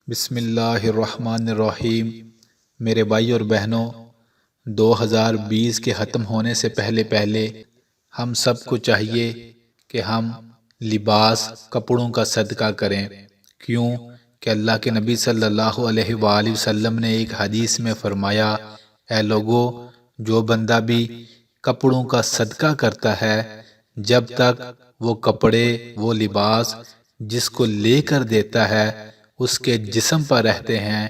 بسم اللہ الرحمن الرحیم۔ میرے بھائی اور بہنوں، 2020 کے ختم ہونے سے پہلے ہم سب کو چاہیے کہ ہم لباس کپڑوں کا صدقہ کریں۔ کیوں کہ اللہ کے نبی صلی اللہ علیہ وآلہ وسلم نے ایک حدیث میں فرمایا، اے لوگو، جو بندہ بھی کپڑوں کا صدقہ کرتا ہے، جب تک وہ کپڑے، وہ لباس جس کو لے کر دیتا ہے اس کے جسم پر رہتے ہیں،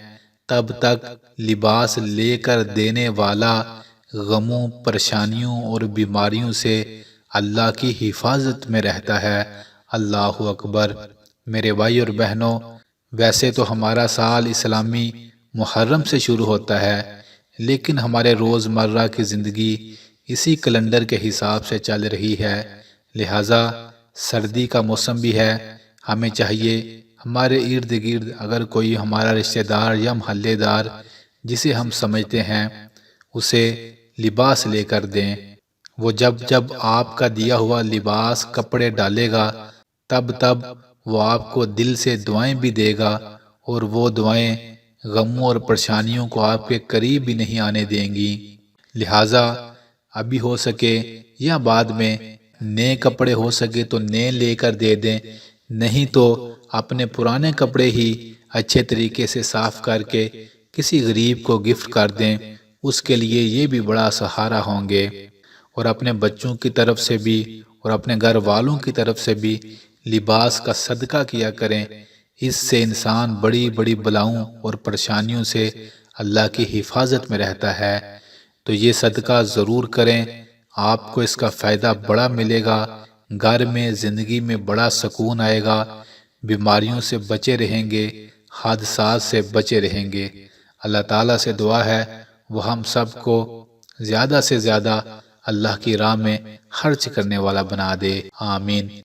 تب تک لباس لے کر دینے والا غموں، پریشانیوں اور بیماریوں سے اللہ کی حفاظت میں رہتا ہے۔ اللہ اکبر۔ میرے بھائی اور بہنوں، ویسے تو ہمارا سال اسلامی محرم سے شروع ہوتا ہے، لیکن ہمارے روزمرہ کی زندگی اسی کیلنڈر کے حساب سے چل رہی ہے، لہٰذا سردی کا موسم بھی ہے۔ ہمیں چاہیے ہمارے ارد گرد اگر کوئی ہمارا رشتہ دار یا محلے دار جسے ہم سمجھتے ہیں، اسے لباس لے کر دیں۔ وہ جب آپ کا دیا ہوا لباس کپڑے ڈالے گا، تب وہ آپ کو دل سے دعائیں بھی دے گا، اور وہ دعائیں غموں اور پریشانیوں کو آپ کے قریب بھی نہیں آنے دیں گی۔ لہٰذا ابھی ہو سکے یا بعد میں نئے کپڑے ہو سکے تو نئے لے کر دے دیں، نہیں تو اپنے پرانے کپڑے ہی اچھے طریقے سے صاف کر کے کسی غریب کو گفٹ کر دیں، اس کے لیے یہ بھی بڑا سہارا ہوں گے۔ اور اپنے بچوں کی طرف سے بھی اور اپنے گھر والوں کی طرف سے بھی لباس کا صدقہ کیا کریں، اس سے انسان بڑی بڑی بلاؤں اور پریشانیوں سے اللہ کی حفاظت میں رہتا ہے۔ تو یہ صدقہ ضرور کریں، آپ کو اس کا فائدہ بڑا ملے گا، گھر میں زندگی میں بڑا سکون آئے گا، بیماریوں سے بچے رہیں گے، حادثات سے بچے رہیں گے۔ اللہ تعالیٰ سے دعا ہے وہ ہم سب کو زیادہ سے زیادہ اللہ کی راہ میں خرچ کرنے والا بنا دے، آمین۔